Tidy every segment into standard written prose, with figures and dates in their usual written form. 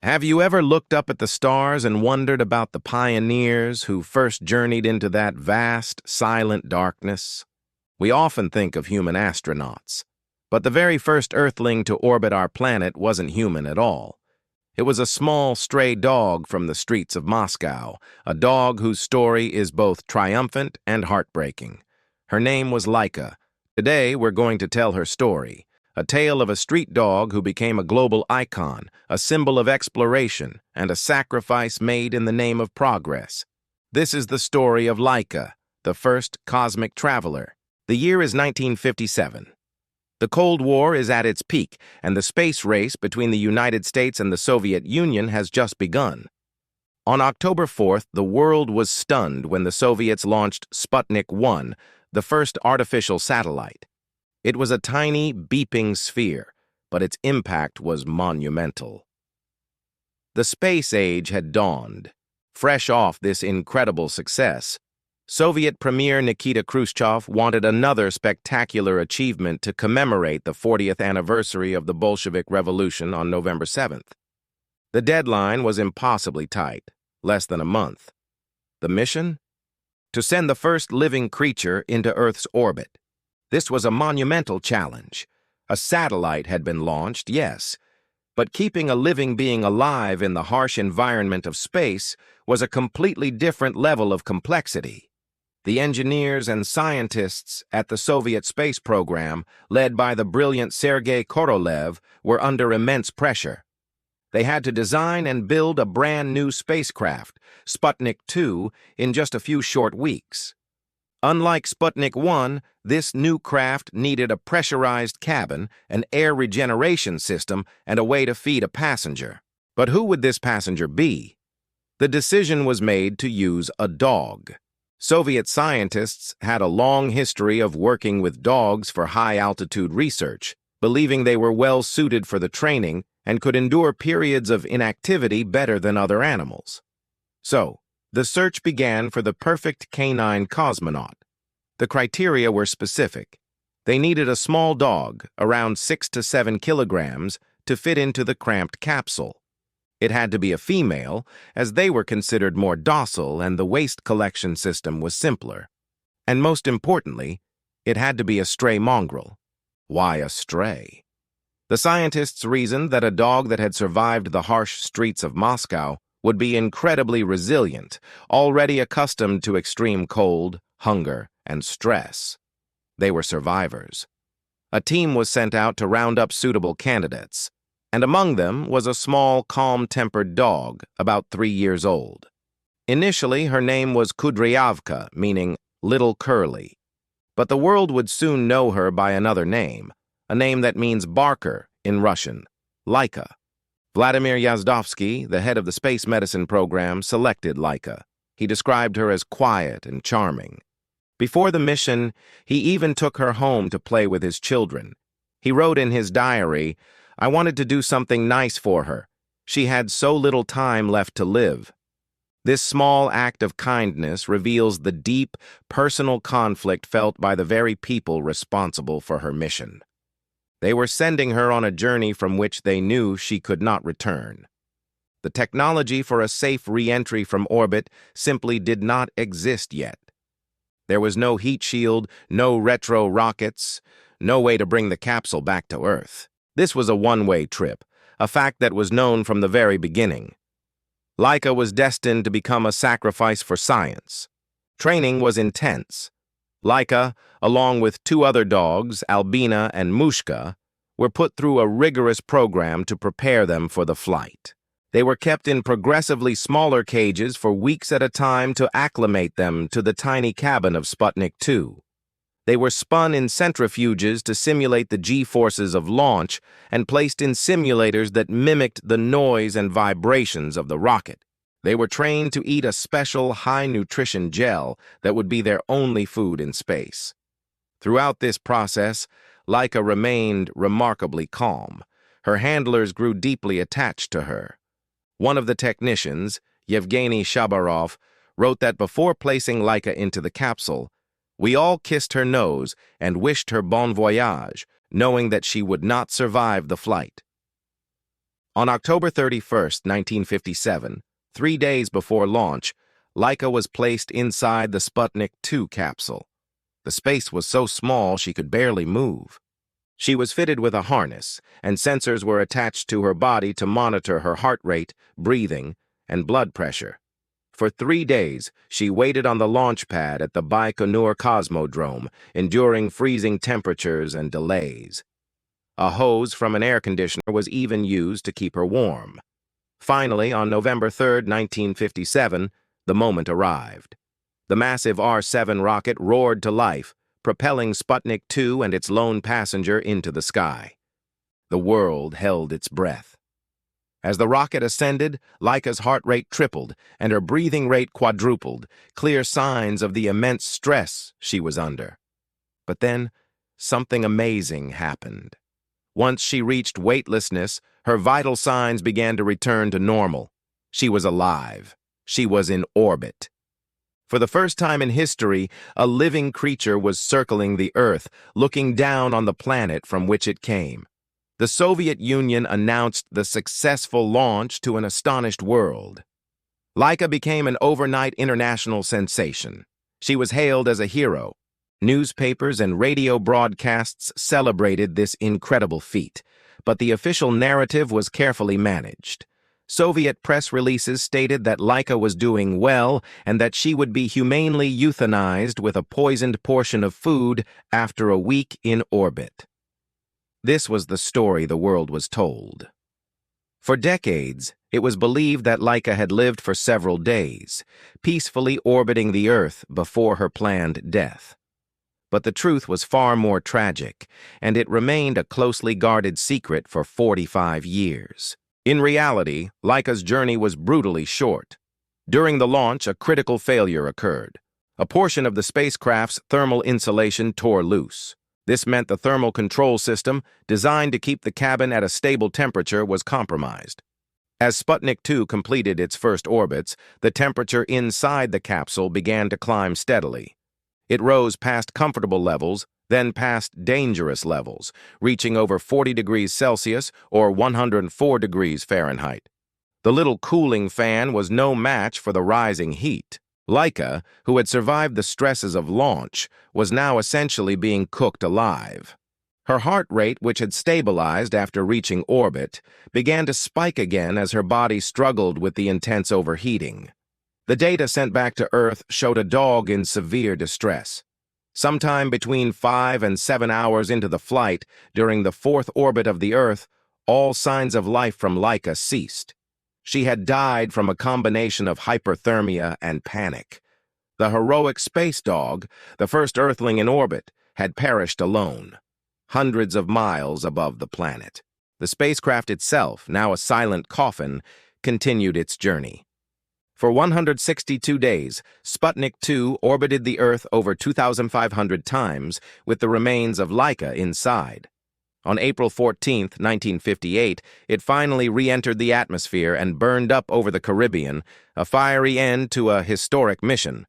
Have you ever looked up at the stars and wondered about the pioneers who first journeyed into that vast, silent darkness? We often think of human astronauts, but the very first Earthling to orbit our planet wasn't human at all. It was a small, stray dog from the streets of Moscow, a dog whose story is both triumphant and heartbreaking. Her name was Laika. Today, we're going to tell her story. A tale of a street dog who became a global icon, a symbol of exploration, and a sacrifice made in the name of progress. This is the story of Laika, the first cosmic traveler. The year is 1957. The Cold War is at its peak, and the space race between the United States and the Soviet Union has just begun. On October 4th, the world was stunned when the Soviets launched Sputnik 1, the first artificial satellite. It was a tiny, beeping sphere, but its impact was monumental. The space age had dawned. Fresh off this incredible success, Soviet Premier Nikita Khrushchev wanted another spectacular achievement to commemorate the 40th anniversary of the Bolshevik Revolution on November 7th. The deadline was impossibly tight, less than a month. The mission? To send the first living creature into Earth's orbit. This was a monumental challenge. A satellite had been launched, yes, but keeping a living being alive in the harsh environment of space was a completely different level of complexity. The engineers and scientists at the Soviet space program, led by the brilliant Sergei Korolev, were under immense pressure. They had to design and build a brand new spacecraft, Sputnik 2, in just a few short weeks. Unlike Sputnik 1, this new craft needed a pressurized cabin, an air regeneration system, and a way to feed a passenger. But who would this passenger be? The decision was made to use a dog. Soviet scientists had a long history of working with dogs for high-altitude research, believing they were well suited for the training and could endure periods of inactivity better than other animals. So, the search began for the perfect canine cosmonaut. The criteria were specific. They needed a small dog, around 6 to 7 kilograms, to fit into the cramped capsule. It had to be a female, as they were considered more docile and the waste collection system was simpler. And most importantly, it had to be a stray mongrel. Why a stray? The scientists reasoned that a dog that had survived the harsh streets of Moscow would be incredibly resilient, already accustomed to extreme cold, hunger, and stress. They were survivors. A team was sent out to round up suitable candidates, and among them was a small, calm-tempered dog, about 3 years old. Initially, her name was Kudryavka, meaning Little Curly. But the world would soon know her by another name, a name that means barker in Russian, Laika. Vladimir Yazdovsky, the head of the space medicine program, selected Laika. He described her as quiet and charming. Before the mission, he even took her home to play with his children. He wrote in his diary, "I wanted to do something nice for her. She had so little time left to live." This small act of kindness reveals the deep, personal conflict felt by the very people responsible for her mission. They were sending her on a journey from which they knew she could not return. The technology for a safe re-entry from orbit simply did not exist yet. There was no heat shield, no retro rockets, no way to bring the capsule back to Earth. This was a one-way trip, a fact that was known from the very beginning. Laika was destined to become a sacrifice for science. Training was intense. Laika, along with 2 other dogs, Albina and Mushka, were put through a rigorous program to prepare them for the flight. They were kept in progressively smaller cages for weeks at a time to acclimate them to the tiny cabin of Sputnik 2. They were spun in centrifuges to simulate the G-forces of launch and placed in simulators that mimicked the noise and vibrations of the rocket. They were trained to eat a special high-nutrition gel that would be their only food in space. Throughout this process, Laika remained remarkably calm. Her handlers grew deeply attached to her. One of the technicians, Yevgeny Shabarov, wrote that before placing Laika into the capsule, "We all kissed her nose and wished her bon voyage, knowing that she would not survive the flight." On October 31st, 1957, 3 days before launch, Laika was placed inside the Sputnik 2 capsule. The space was so small she could barely move. She was fitted with a harness, and sensors were attached to her body to monitor her heart rate, breathing, and blood pressure. For 3 days, she waited on the launch pad at the Baikonur Cosmodrome, enduring freezing temperatures and delays. A hose from an air conditioner was even used to keep her warm. Finally, on November 3, 1957, the moment arrived. The massive R-7 rocket roared to life, propelling Sputnik 2 and its lone passenger into the sky. The world held its breath. As the rocket ascended, Laika's heart rate tripled and her breathing rate quadrupled, clear signs of the immense stress she was under. But then, something amazing happened. Once she reached weightlessness, her vital signs began to return to normal. She was alive. She was in orbit. For the first time in history, a living creature was circling the Earth, looking down on the planet from which it came. The Soviet Union announced the successful launch to an astonished world. Laika became an overnight international sensation. She was hailed as a hero. Newspapers and radio broadcasts celebrated this incredible feat, but the official narrative was carefully managed. Soviet press releases stated that Laika was doing well and that she would be humanely euthanized with a poisoned portion of food after a week in orbit. This was the story the world was told. For decades, it was believed that Laika had lived for several days, peacefully orbiting the Earth before her planned death. But the truth was far more tragic, and it remained a closely guarded secret for 45 years. In reality, Laika's journey was brutally short. During the launch, a critical failure occurred. A portion of the spacecraft's thermal insulation tore loose. This meant the thermal control system, designed to keep the cabin at a stable temperature, was compromised. As Sputnik 2 completed its first orbits, the temperature inside the capsule began to climb steadily. It rose past comfortable levels, then past dangerous levels, reaching over 40 degrees Celsius or 104 degrees Fahrenheit. The little cooling fan was no match for the rising heat. Laika, who had survived the stresses of launch, was now essentially being cooked alive. Her heart rate, which had stabilized after reaching orbit, began to spike again as her body struggled with the intense overheating. The data sent back to Earth showed a dog in severe distress. Sometime between 5 and 7 hours into the flight, during the fourth orbit of the Earth, all signs of life from Laika ceased. She had died from a combination of hyperthermia and panic. The heroic space dog, the first Earthling in orbit, had perished alone, hundreds of miles above the planet. The spacecraft itself, now a silent coffin, continued its journey. For 162 days, Sputnik 2 orbited the Earth over 2,500 times, with the remains of Laika inside. On April 14, 1958, it finally re-entered the atmosphere and burned up over the Caribbean, a fiery end to a historic mission.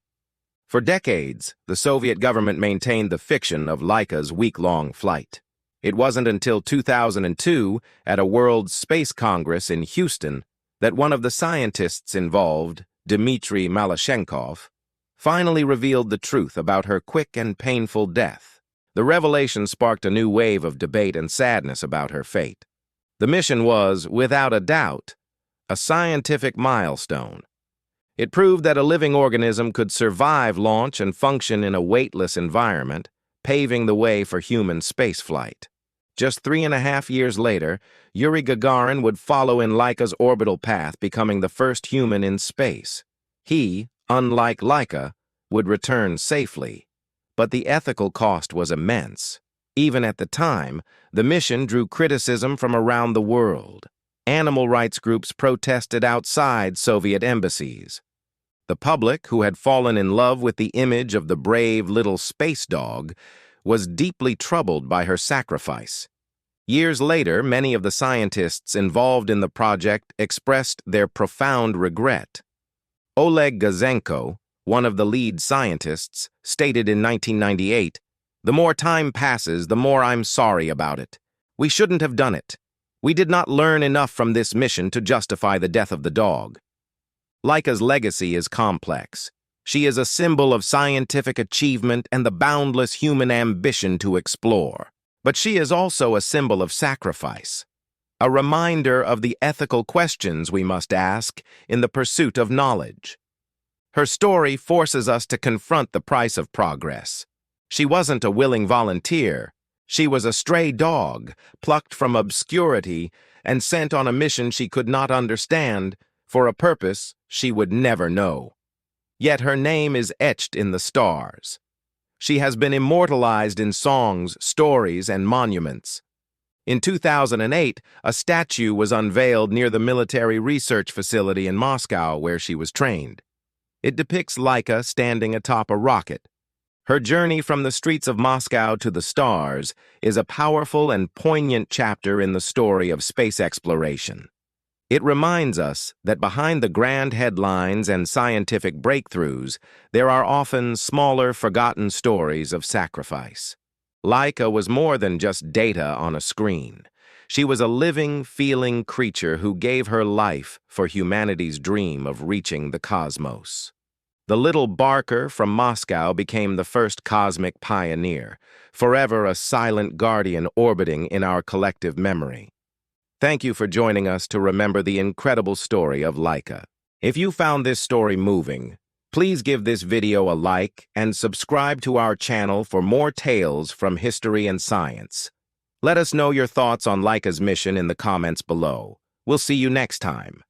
For decades, the Soviet government maintained the fiction of Laika's week-long flight. It wasn't until 2002, at a World Space Congress in Houston, that one of the scientists involved, Dmitry Malyshenkov, finally revealed the truth about her quick and painful death. The revelation sparked a new wave of debate and sadness about her fate. The mission was, without a doubt, a scientific milestone. It proved that a living organism could survive launch and function in a weightless environment, paving the way for human spaceflight. Just 3.5 years later, Yuri Gagarin would follow in Laika's orbital path, becoming the first human in space. He, unlike Laika, would return safely. But the ethical cost was immense. Even at the time, the mission drew criticism from around the world. Animal rights groups protested outside Soviet embassies. The public, who had fallen in love with the image of the brave little space dog, was deeply troubled by her sacrifice. Years later, many of the scientists involved in the project expressed their profound regret. Oleg Gazenko, one of the lead scientists, stated in 1998, "The more time passes, the more I'm sorry about it. We shouldn't have done it. We did not learn enough from this mission to justify the death of the dog. Laika's legacy is complex. She is a symbol of scientific achievement and the boundless human ambition to explore. But she is also a symbol of sacrifice, a reminder of the ethical questions we must ask in the pursuit of knowledge. Her story forces us to confront the price of progress. She wasn't a willing volunteer. She was a stray dog, plucked from obscurity and sent on a mission she could not understand, for a purpose she would never know. Yet her name is etched in the stars. She has been immortalized in songs, stories, and monuments. In 2008, a statue was unveiled near the military research facility in Moscow where she was trained. It depicts Laika standing atop a rocket. Her journey from the streets of Moscow to the stars is a powerful and poignant chapter in the story of space exploration. It reminds us that behind the grand headlines and scientific breakthroughs, there are often smaller, forgotten stories of sacrifice. Laika was more than just data on a screen. She was a living, feeling creature who gave her life for humanity's dream of reaching the cosmos. The little barker from Moscow became the first cosmic pioneer, forever a silent guardian orbiting in our collective memory. Thank you for joining us to remember the incredible story of Laika. If you found this story moving, please give this video a like and subscribe to our channel for more tales from history and science. Let us know your thoughts on Laika's mission in the comments below. We'll see you next time.